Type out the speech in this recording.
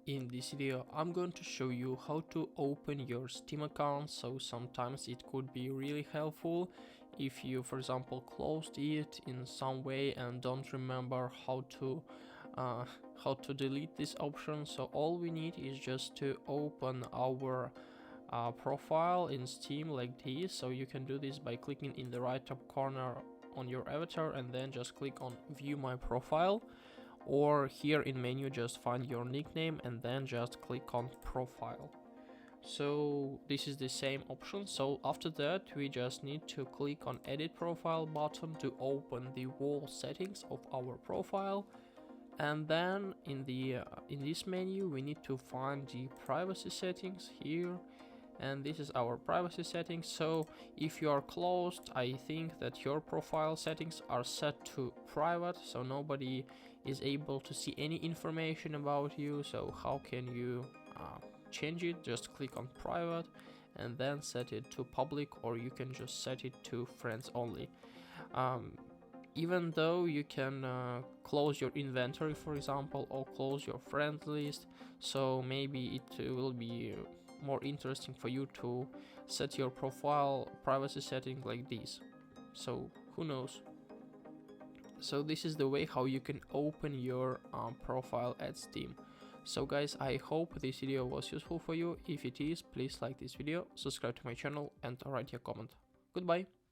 In this video, I'm going to show you how to open your Steam account, so sometimes it could be really helpful if you, for example, closed it in some way and don't remember how to delete this option. So all we need is just to open our profile in Steam like this. So you can do this by clicking in the right top corner on your avatar and then just click on View My Profile. Or here in menu just find your nickname and then just click on profile. So this is the same option. So after that we just need to click on edit profile button to open the wall settings of our profile, and then in this menu we need to find the privacy settings here, and this is our privacy settings. So if you are closed, I think that your profile settings are set to private, so nobody is able to see any information about you. So how can you change it? Just click on private and then set it to public, or you can just set it to friends only. Even though you can close your inventory, for example, or close your friend list, so maybe it will be more interesting for you to set your profile privacy setting like this. So who knows? So this is the way how you can open your profile at Steam. So guys, I hope this video was useful for you. If it is, please like this video, subscribe to my channel and write your comment. Goodbye.